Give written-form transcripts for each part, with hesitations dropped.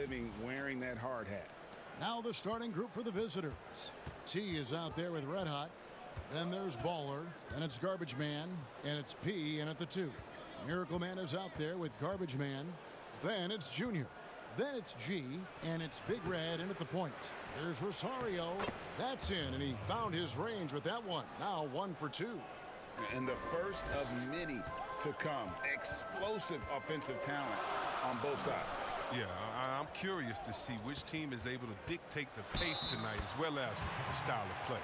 living wearing that hard hat. Now the starting group for the visitors. T is out there with Red Hot. Then there's Baller, and it's Garbage Man, and it's P in at the 2. Miracle Man is out there with Garbage Man. Then it's Junior. Then it's G, and it's Big Red in at the point. There's Rosario. That's in, and he found his range with that one. Now 1 for 2. And the first of many to come. Explosive offensive talent on both sides. Yeah, I'm curious to see which team is able to dictate the pace tonight as well as the style of play.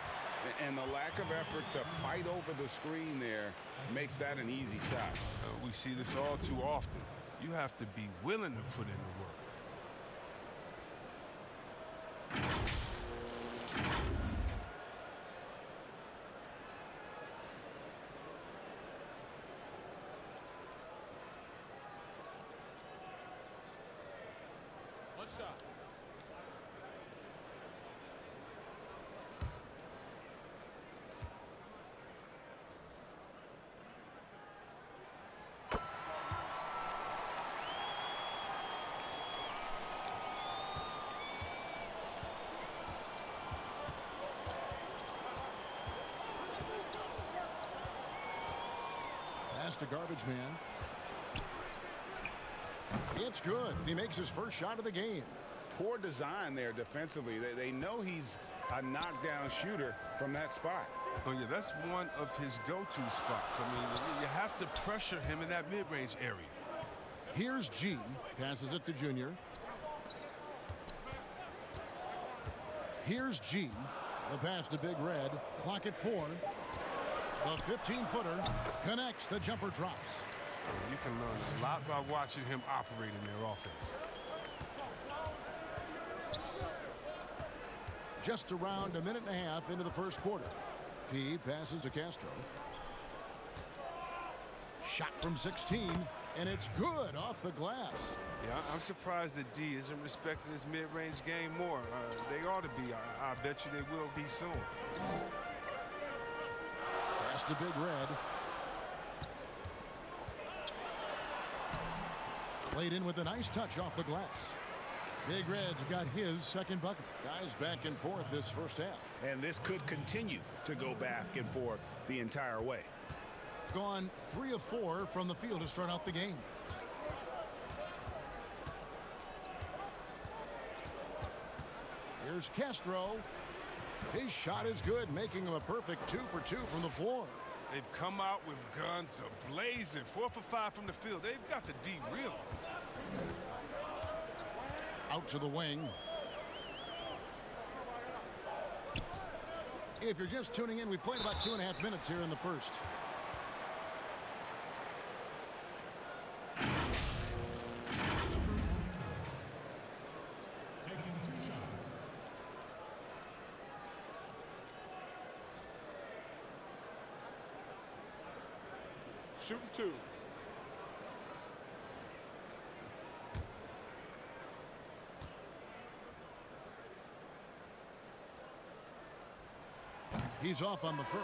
And the lack of effort to fight over the screen there makes that an easy shot. We see this all too often. You have to be willing to put in the work. What's up? Pass to Garbage Man. It's good. He makes his first shot of the game. Poor design there defensively. They know he's a knockdown shooter from that spot. Oh, yeah, that's one of his go-to spots. I mean, you have to pressure him in that mid-range area. Here's G. Passes it to Junior. Here's G. The pass to Big Red. Clock at 4. The 15-footer connects. The jumper drops. You can learn a lot by watching him operate in their offense. Just around a minute and a half into the first quarter. P passes to Castro. Shot from 16, and it's good off the glass. Yeah, I'm surprised that D isn't respecting his mid-range game more. They ought to be. I bet you they will be soon. Pass to Big Red. Played in with a nice touch off the glass. Big Red's got his second bucket. Guys back and forth this first half. And this could continue to go back and forth the entire way. Gone 3 of 4 from the field to start out the game. Here's Castro. His shot is good, making him a perfect 2 for 2 from the floor. They've come out with guns a-blazing. 4 for 5 from the field. They've got the D real. Out to the wing. If you're just tuning in, we've played about 2.5 minutes here in the first. Taking 2 shots. Shooting 2. He's off on the first.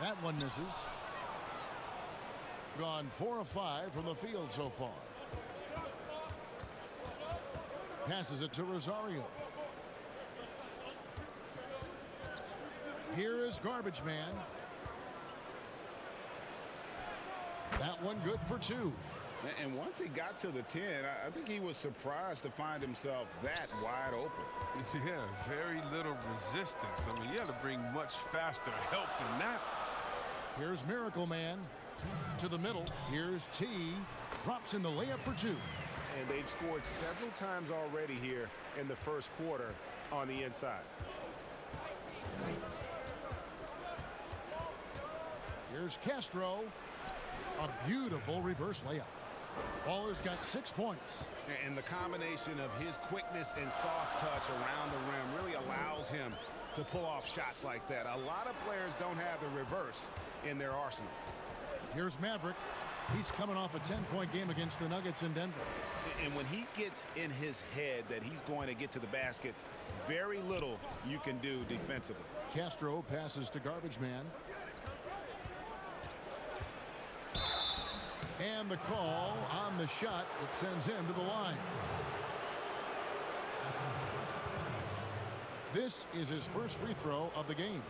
That one misses. Gone 4 of 5 from the field so far. Passes it to Rosario. Here is Garbage Man. That one good for 2. And once he got to the 10, I think he was surprised to find himself that wide open. Yeah, very little resistance. I mean, you had to bring much faster help than that. Here's Miracle Man. To the middle. Here's T. Drops in the layup for 2. And they've scored several times already here in the first quarter on the inside. Here's Castro. A beautiful reverse layup. Baller's got 6 points. And the combination of his quickness and soft touch around the rim really allows him to pull off shots like that. A lot of players don't have the reverse in their arsenal. Here's Maverick. He's coming off a 10-point game against the Nuggets in Denver. And when he gets in his head that he's going to get to the basket, very little you can do defensively. Castro passes to Garbage Man. And the call on the shot that sends him to the line. This is his first free throw of the game.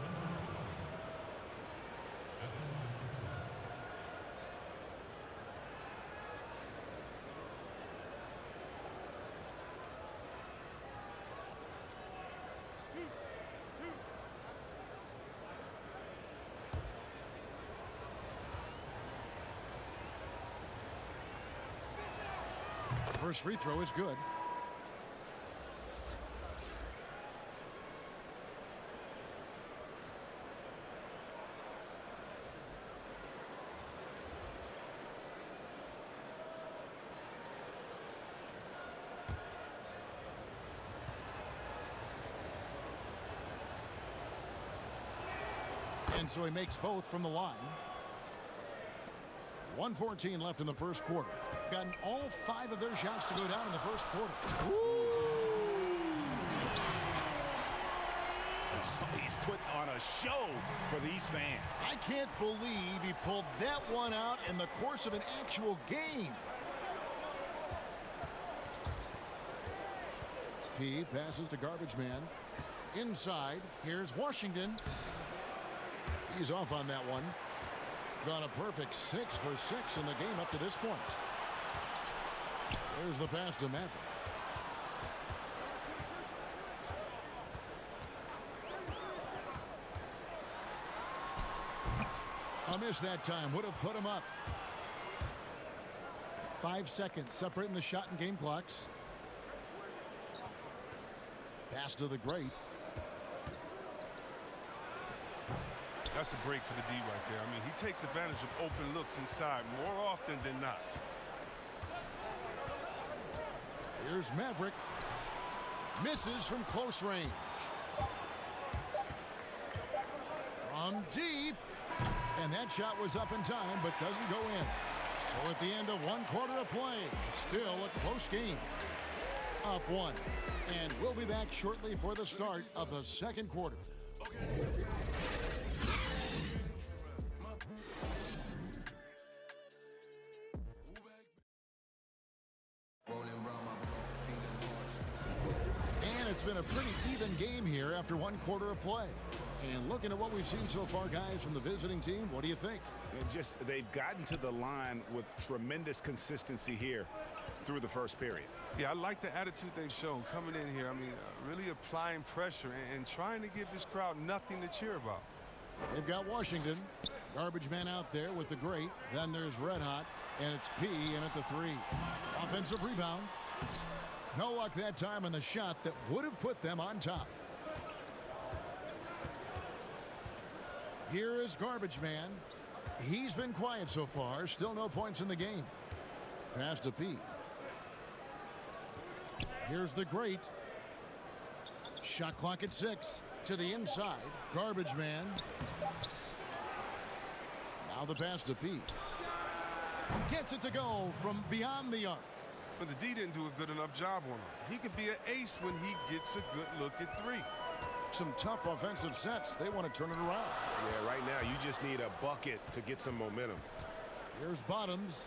First free throw is good. And so he makes both from the line. 1:14 left in the first quarter. Gotten all 5 of their shots to go down in the first quarter. He's put on a show for these fans. I can't believe he pulled that one out in the course of an actual game. P passes to Garbage Man. Inside, here's Washington. He's off on that one. Gone a perfect 6 for 6 in the game up to this point. There's the pass to Maverick. A miss that time. Would have put him up. 5 seconds separating the shot and game clocks. Pass to the great. That's a break for the D right there. I mean, he takes advantage of open looks inside more often than not. Here's Maverick. Misses from close range. From deep. And that shot was up in time, but doesn't go in. So at the end of 1 quarter of play, still a close game. Up 1. And we'll be back shortly for the start of the second quarter. And it's been a pretty even game here after 1 quarter of play. And looking at what we've seen so far, guys, from the visiting team, what do you think? They've gotten to the line with tremendous consistency here through the first period. Yeah, I like the attitude they've shown coming in here. I mean, really applying pressure and trying to give this crowd nothing to cheer about. They've got Washington. Garbage Man out there with the great. Then there's Red Hot, and it's P in at the 3. Offensive rebound. No luck that time on the shot that would have put them on top. Here is Garbage Man. He's been quiet so far. Still no points in the game. Pass to P. Here's the great. Shot clock at 6. To the inside. Garbage Man. Now the pass to P. Gets it to go from beyond the arc. But the D didn't do a good enough job on him. He can be an ace when he gets a good look at 3. Some tough offensive sets. They want to turn it around. Yeah, right now you just need a bucket to get some momentum. Here's Bottoms.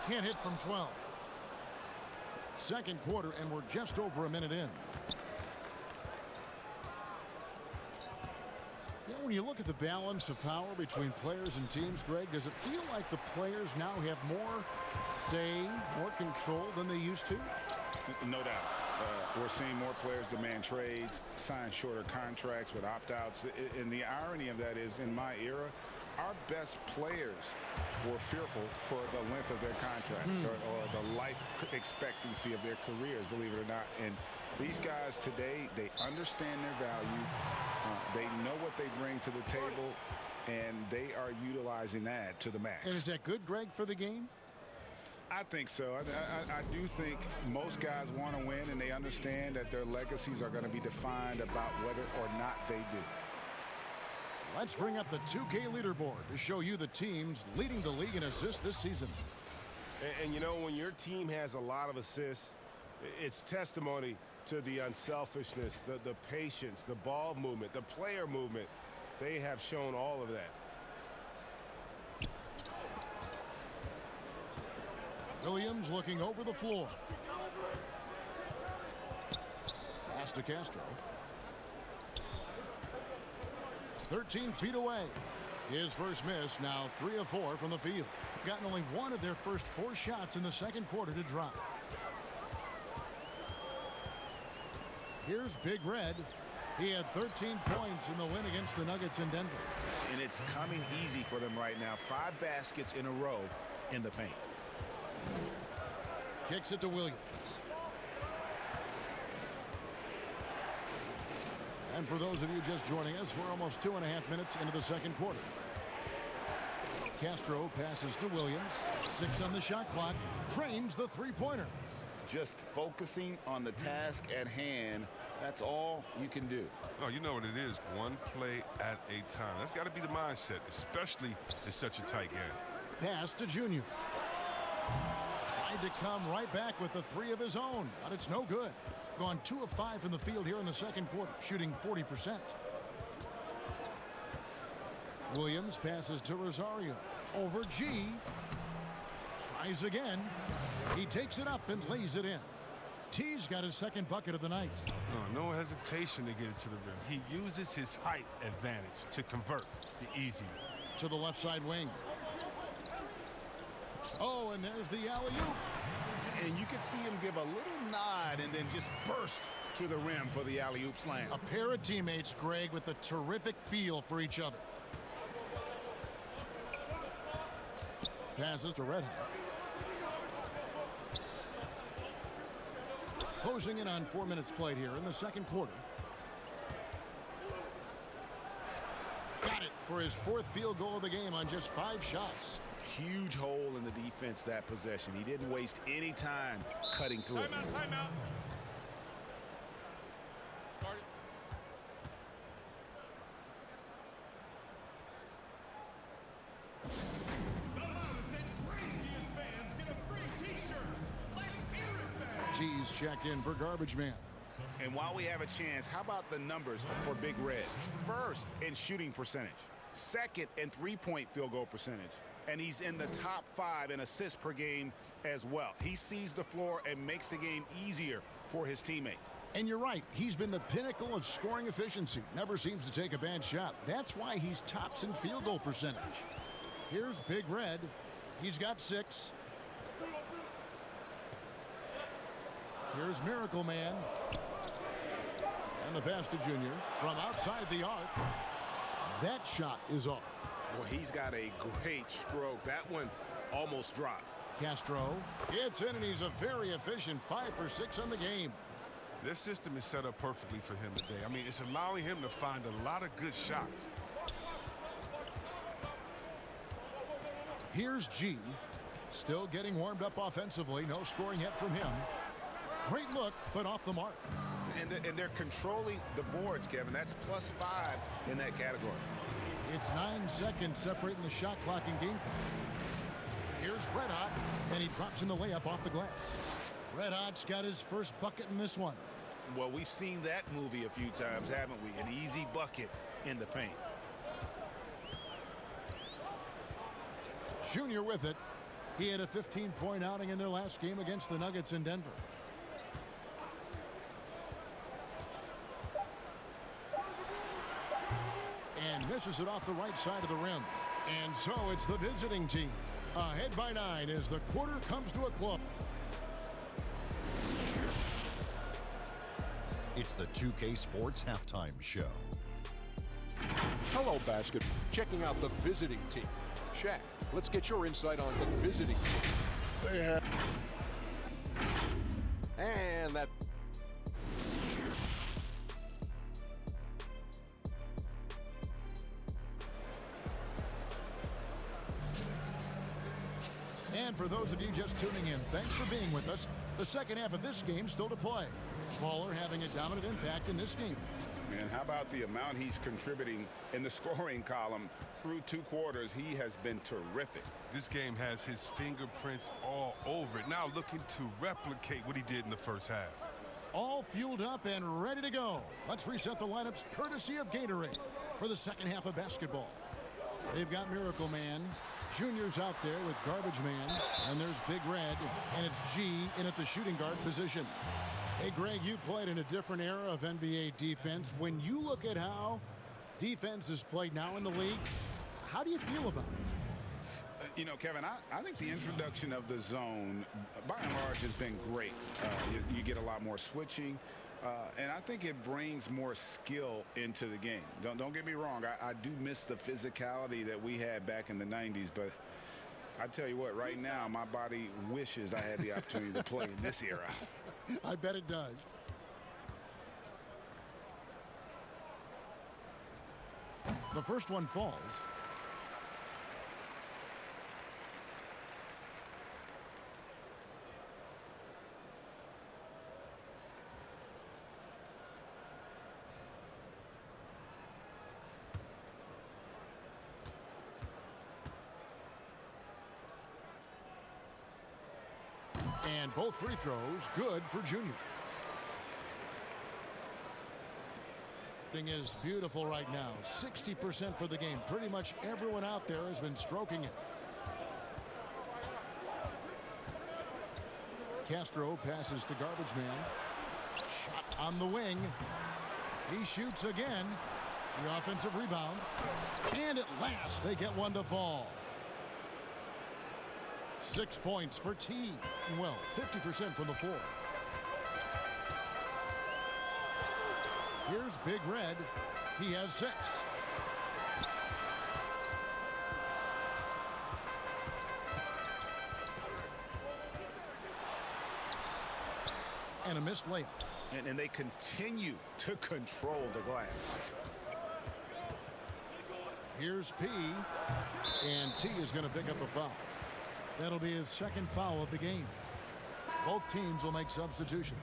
Can't hit from 12. Second quarter, and we're just over a minute in. You know, when you look at the balance of power between players and teams, Greg, does it feel like the players now have more say, more control than they used to? No doubt. We're seeing more players demand trades, sign shorter contracts with opt-outs. And the irony of that is, in my era, our best players were fearful for the length of their contracts or the life expectancy of their careers, believe it or not. And these guys today, they understand their value. They know what they bring to the table, and they are utilizing that to the max. And is that good, Greg, for the game? I think so. I do think most guys want to win, and they understand that their legacies are going to be defined about whether or not they do. Let's bring up the 2K leaderboard to show you the teams leading the league in assists this season. And you know, when your team has a lot of assists, it's testimony to the unselfishness, the patience, the ball movement, the player movement. They have shown all of that. Williams looking over the floor. Pass to Castro. 13 feet away. His first miss, now 3 of 4 from the field. Gotten only one of their first 4 shots in the second quarter to drop. Here's Big Red. He had 13 points in the win against the Nuggets in Denver. And it's coming easy for them right now. 5 baskets in a row in the paint. Kicks it to Williams. And for those of you just joining us, we're almost 2.5 minutes into the second quarter. Castro passes to Williams. 6 on the shot clock. Drains the three-pointer. Just focusing on the task at hand. That's all you can do. Oh, you know what it is. One play at a time. That's got to be the mindset, especially in such a tight game. Pass to Junior. Tried to come right back with the 3 of his own, but it's no good. Gone 2 of 5 from the field here in the second quarter, shooting 40%. Williams passes to Rosario. Over G. Tries again. He takes it up and lays it in. T's got his second bucket of the night. Oh, no hesitation to get it to the rim. He uses his height advantage to convert the easy. To the left side wing. Oh, and there's the alley-oop. And you can see him give a little nod and then just burst to the rim for the alley-oop slam. A pair of teammates, Greg, with a terrific feel for each other. Passes to Red Hot. Closing in on 4 minutes played here in the second quarter. Got it for his 4th field goal of the game on just 5 shots. Huge hole in the defense that possession. He didn't waste any time cutting through it. Timeout. Guard it. G's checked in for Garbage Man. And while we have a chance, how about the numbers for Big Red? First in shooting percentage. Second in three-point field goal percentage. And he's in the top 5 in assists per game as well. He sees the floor and makes the game easier for his teammates. And you're right. He's been the pinnacle of scoring efficiency. Never seems to take a bad shot. That's why he's tops in field goal percentage. Here's Big Red. He's got 6. Here's Miracle Man. And the pass to Junior from outside the arc. That shot is off. Well, he's got a great stroke. That one almost dropped. Castro. It's in, and he's a very efficient 5 for 6 on the game. This system is set up perfectly for him today. I mean, it's allowing him to find a lot of good shots. Here's G. Still getting warmed up offensively. No scoring yet from him. Great look, but off the mark. And they're controlling the boards, Kevin. That's +5 in that category. It's 9 seconds separating the shot clock and game clock. Here's Red Hot, and he drops in the layup off the glass. Red Hot's got his first bucket in this one. Well, we've seen that movie a few times, haven't we? An easy bucket in the paint. Junior with it. He had a 15-point outing in their last game against the Nuggets in Denver. And misses it off the right side of the rim. And so it's the visiting team. Ahead by 9 as the quarter comes to a close. It's the 2K Sports Halftime Show. Hello, basketball. Checking out the visiting team. Shaq, let's get your insight on the visiting team. And that. And for those of you just tuning in, thanks for being with us. The second half of this game still to play. Baller having a dominant impact in this game. And how about the amount he's contributing in the scoring column through 2 quarters? He has been terrific. This game has his fingerprints all over it. Now looking to replicate what he did in the first half. All fueled up and ready to go. Let's reset the lineups courtesy of Gatorade for the second half of basketball. They've got Miracle Man. Junior's out there with Garbage Man. And there's Big Red. And it's G in at the shooting guard position. Hey, Greg, you played in a different era of NBA defense. When you look at how defense is played now in the league, how do you feel about it? You know, Kevin, I think the introduction of the zone, by and large, has been great. You get a lot more switching, and I think it brings more skill into the game. Don't get me wrong. I do miss the physicality that we had back in the 90s, but I tell you what, right now, my body wishes I had the opportunity to play in this era. I bet it does. The first one falls. And both free throws good for Junior. Is beautiful right now. 60% for the game. Pretty much everyone out there has been stroking it. Castro passes to Garbage Man. Shot on the wing. He shoots again. The offensive rebound. And at last they get one to fall. 6 points for T. Well, 50% from the floor. Here's Big Red. He has 6. And a missed layup. And they continue to control the glass. Here's P. And T is going to pick up a foul. That'll be his second foul of the game. Both teams will make substitutions.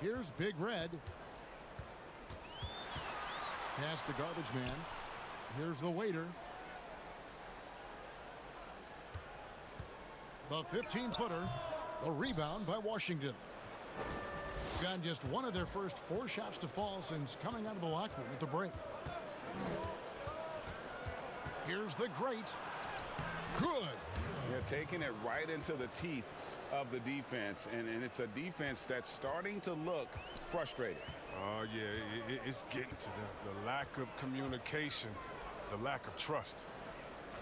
Here's Big Red. Pass to Garbage Man. Here's the waiter. The 15-footer. A rebound by Washington. Gotten just one of their first 4 shots to fall since coming out of the locker room at the break. Here's the great. Good. They're taking it right into the teeth of the defense, and it's a defense that's starting to look frustrated. Oh, yeah, it's getting to them. The lack of communication, the lack of trust.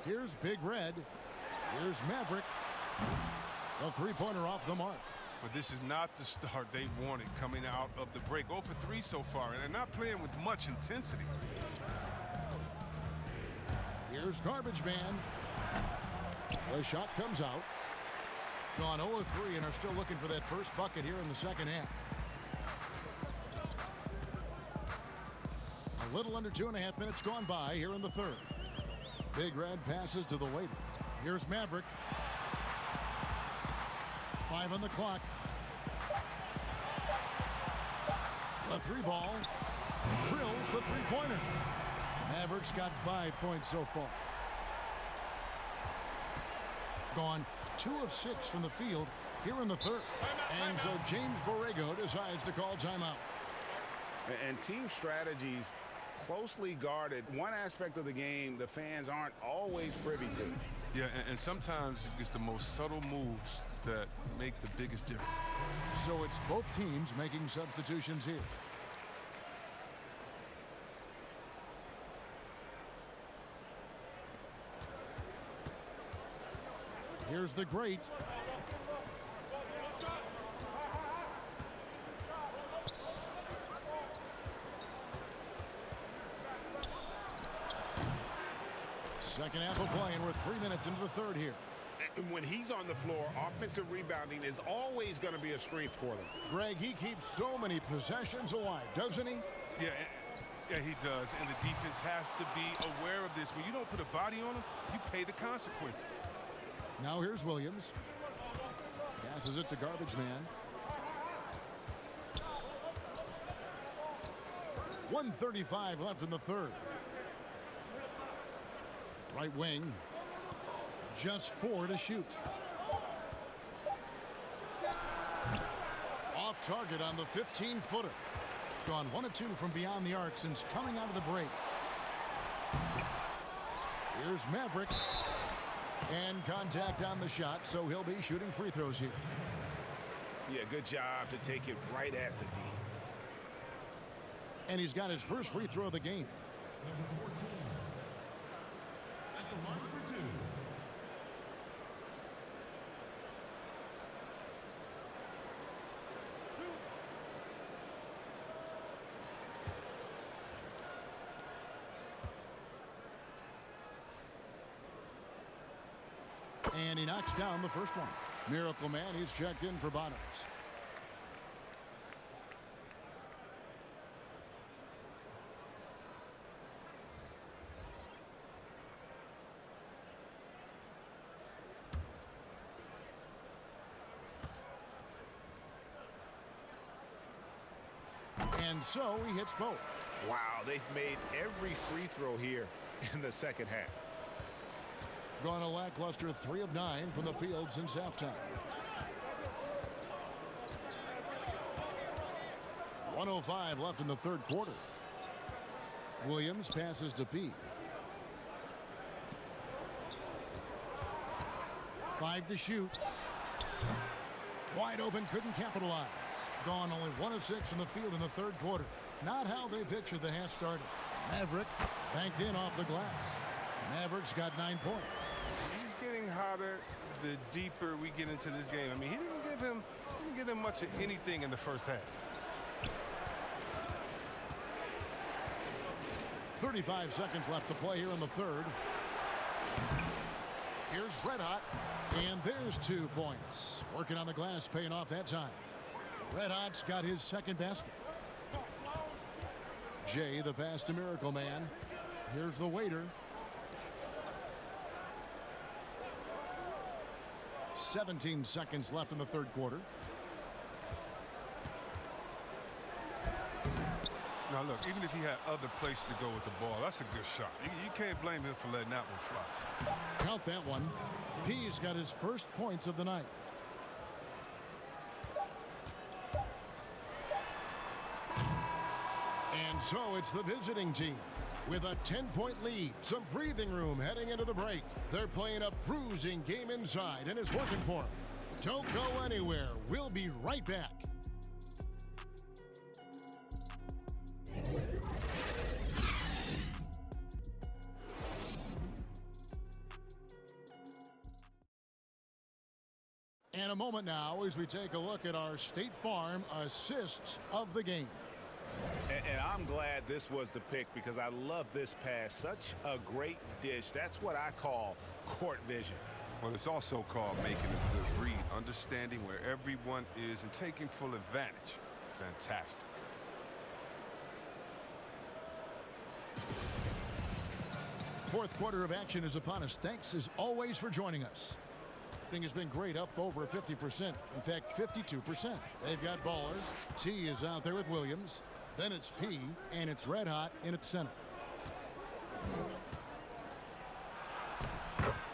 Here's Big Red. Here's Maverick. The three-pointer off the mark. But this is not the start they wanted coming out of the break. 0 for 3 so far, and they're not playing with much intensity. Here's Garbage Man. The shot comes out. Gone 0 of 3 and are still looking for that first bucket here in the second half. A little under 2.5 minutes gone by here in the third. Big Red passes to the waiter. Here's Maverick. 5 on the clock. The 3-ball. Drills the three-pointer. Maverick's got 5 points so far. Gone 2 of 6 from the field here in the third. And so James Borrego decides to call timeout. And team strategies closely guarded. One aspect of the game the fans aren't always privy to. Yeah, and sometimes it's the most subtle moves that make the biggest difference. So it's both teams making substitutions here. Here's the great. Second half of play, and we're 3 minutes into the third here. And when he's on the floor, offensive rebounding is always going to be a strength for them. Greg, he keeps so many possessions alive, doesn't he? Yeah, he does. And the defense has to be aware of this. When you don't put a body on him, you pay the consequences. Now here's Williams. Passes it to Garbage Man. 1:35 left in the third. Right wing. Just 4 to shoot. Off target on the 15-footer. Gone 1 of 2 from beyond the arc since coming out of the break. Here's Maverick. And contact on the shot, so he'll be shooting free throws here. Yeah, good job to take it right at the D. And he's got his first free throw of the game. Number 14. At the line for 2. And he knocks down the first one. Miracle Man, he's checked in for bottoms. And so he hits both. Wow, they've made every free throw here in the second half. Gone a lackluster 3 of 9 from the field since halftime. 1:05 left in the third quarter. Williams passes to P. 5 to shoot. Wide open, couldn't capitalize. Gone only 1 of 6 from the field in the third quarter. Not how they pictured the half started. Maverick banked in off the glass. Maverick's got 9 points. He's getting hotter the deeper we get into this game. I mean, he didn't give him much of anything in the first half. 35 seconds left to play here in the third. Here's Red Hot, and there's 2 points. Working on the glass, paying off that time. Red Hot's got his second basket. Jay, the pass to Miracle Man. Here's the waiter. 17 seconds left in the third quarter. Now, look, even if he had other places to go with the ball, that's a good shot. You can't blame him for letting that one fly. Count that one. P's got his first points of the night. And so it's the visiting team with a 10-point lead, some breathing room heading into the break. They're playing a bruising game inside, and it's working for them. Don't go anywhere. We'll be right back. And a moment now as we take a look at our State Farm assists of the game. And I'm glad this was the pick because I love this pass. Such a great dish. That's what I call court vision. Well, it's also called making a good read, understanding where everyone is and taking full advantage. Fantastic. Fourth quarter of action is upon us. Thanks as always for joining us. Thing has been great, up over 50%. In fact, 52%. They've got ballers. T is out there with Williams. Then it's P, and it's Red Hot in its center.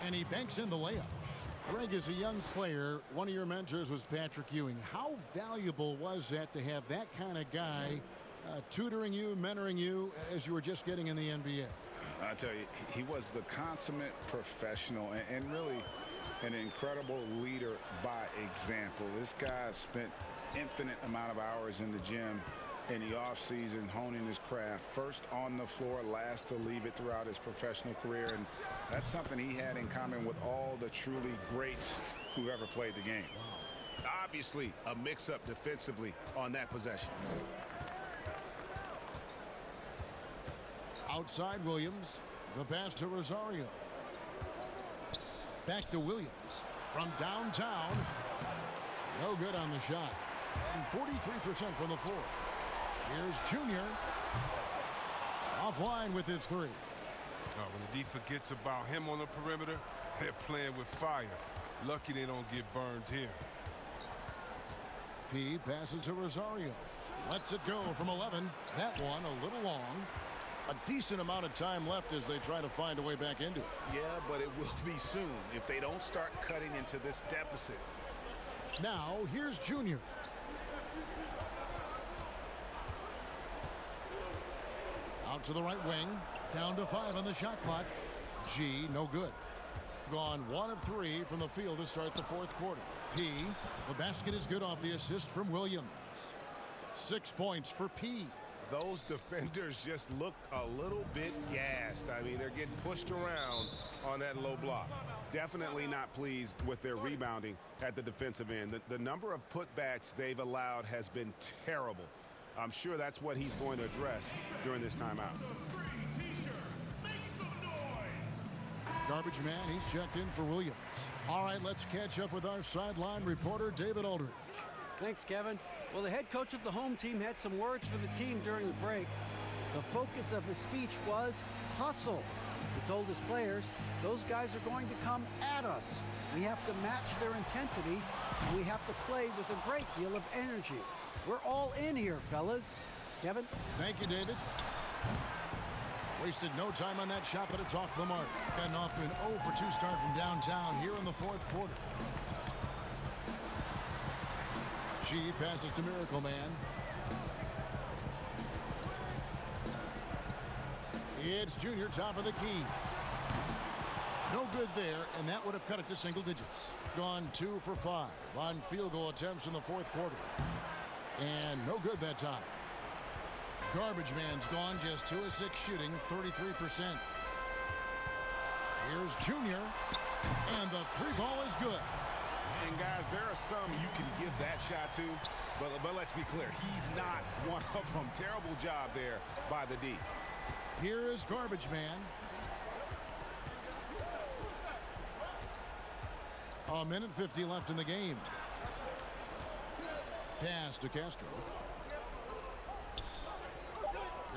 And he banks in the layup. Greg, as a young player, one of your mentors was Patrick Ewing. How valuable was that to have that kind of guy tutoring you, mentoring you as you were just getting in the NBA? I tell you, he was the consummate professional and really an incredible leader by example. This guy spent infinite amount of hours in the gym in the offseason honing his craft, first on the floor, last to leave it throughout his professional career, and that's something he had in common with all the truly greats who ever played the game. Obviously, a mix-up defensively on that possession. Outside Williams, the pass to Rosario. Back to Williams. From downtown. No good on the shot. And 43% from the floor. Here's Junior. Offline with his three. When the D forgets about him on the perimeter, they're playing with fire. Lucky they don't get burned here. P passes to Rosario. Lets it go from 11. That one a little long. A decent amount of time left as they try to find a way back into it. Yeah, but it will be soon if they don't start cutting into this deficit. Now, here's Junior. Out to the right wing. Down to 5 on the shot clock. G, no good. Gone 1 of 3 from the field to start the fourth quarter. P, the basket is good off the assist from Williams. 6 points for P. Those defenders just look a little bit gassed. I mean, they're getting pushed around on that low block. Definitely not pleased with their rebounding at the defensive end. The number of putbacks they've allowed has been terrible. I'm sure that's what he's going to address during this timeout. Garbage man, he's checked in for Williams. All right, let's catch up with our sideline reporter, David Aldridge. Thanks, Kevin. Well, the head coach of the home team had some words for the team during the break. The focus of his speech was hustle. He told his players, those guys are going to come at us. We have to match their intensity, and we have to play with a great deal of energy. We're all in here, fellas. Kevin? Thank you, David. Wasted no time on that shot, but it's off the mark. Gotten off to an 0 for 2 start from downtown here in the fourth quarter. G passes to Miracle Man. It's Junior, top of the key. No good there, and that would have cut it to single digits. Gone 2 for 5 on field goal attempts in the fourth quarter. And no good that time. Garbage man's gone, just 2 of 6 shooting, 33%. Here's Junior, and the 3-ball is good. And guys, there are some you can give that shot to, but let's be clear, he's not one of them. Terrible job there by the D. Here is Garbage Man. A minute 50 left in the game. Pass to Castro.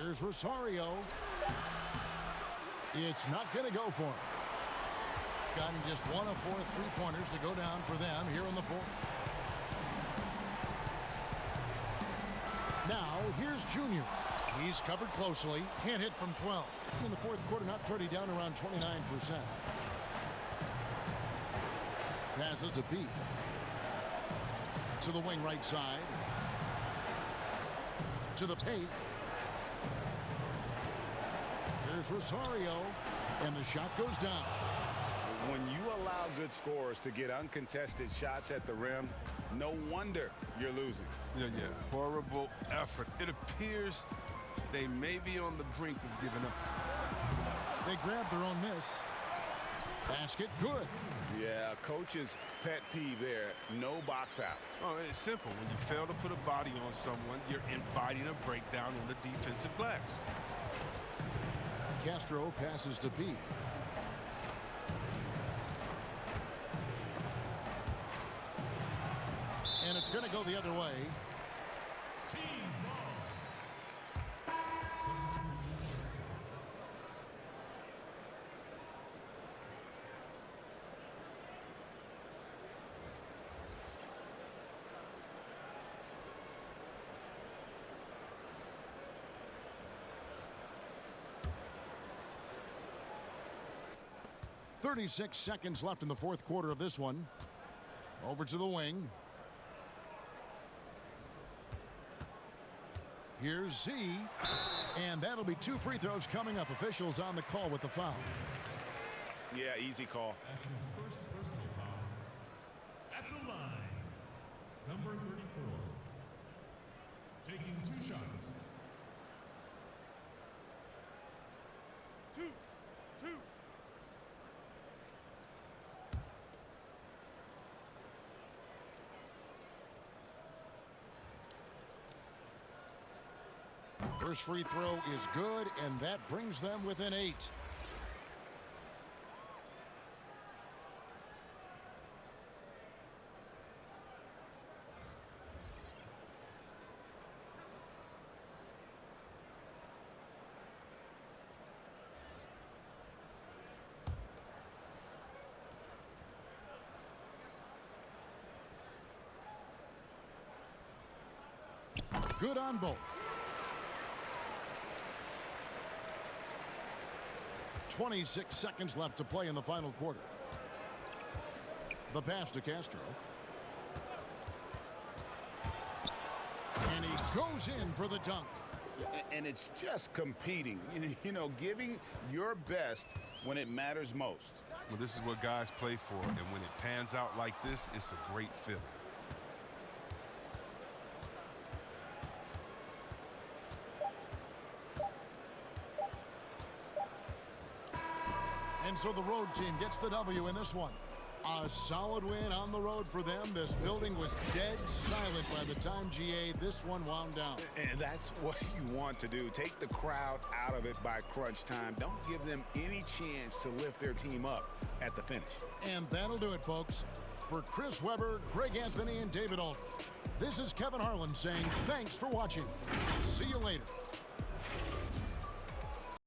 Here's Rosario. It's not going to go for him. Gotten just 1 of 4 3-pointers to go down for them here in the fourth. Now, here's Junior. He's covered closely. Can't hit from 12. In the fourth quarter, not pretty, down around 29%. Passes to Pete. To the wing right side. To the paint. Here's Rosario. And the shot goes down. When you allow good scorers to get uncontested shots at the rim, no wonder you're losing. Yeah. Horrible effort. It appears they may be on the brink of giving up. They grabbed their own miss. Basket good. Yeah, coach's pet peeve there. No box out. Oh, it's simple. When you fail to put a body on someone, you're inviting a breakdown on the defensive glass. Castro passes to Pete. And it's going to go the other way. .36 seconds left in the fourth quarter of this one. Over to the wing. Here's Z. And that'll be 2 free throws coming up. Officials on the call with the foul. Yeah, easy call. That's his first personal foul. At the line, number 34. Taking 2 shots. Two. First free throw is good, and that brings them within 8. Good on both. 26 seconds left to play in the final quarter. The pass to Castro. And he goes in for the dunk. And it's just competing, you know, giving your best when it matters most. Well, this is what guys play for, and when it pans out like this, it's a great feeling. And so the road team gets the W in this one. A solid win on the road for them. This building was dead silent by the time, GA, this one wound down. And that's what you want to do. Take the crowd out of it by crunch time. Don't give them any chance to lift their team up at the finish. And that'll do it, folks. For Chris Webber, Greg Anthony, and David Aldridge, this is Kevin Harlan saying thanks for watching. See you later.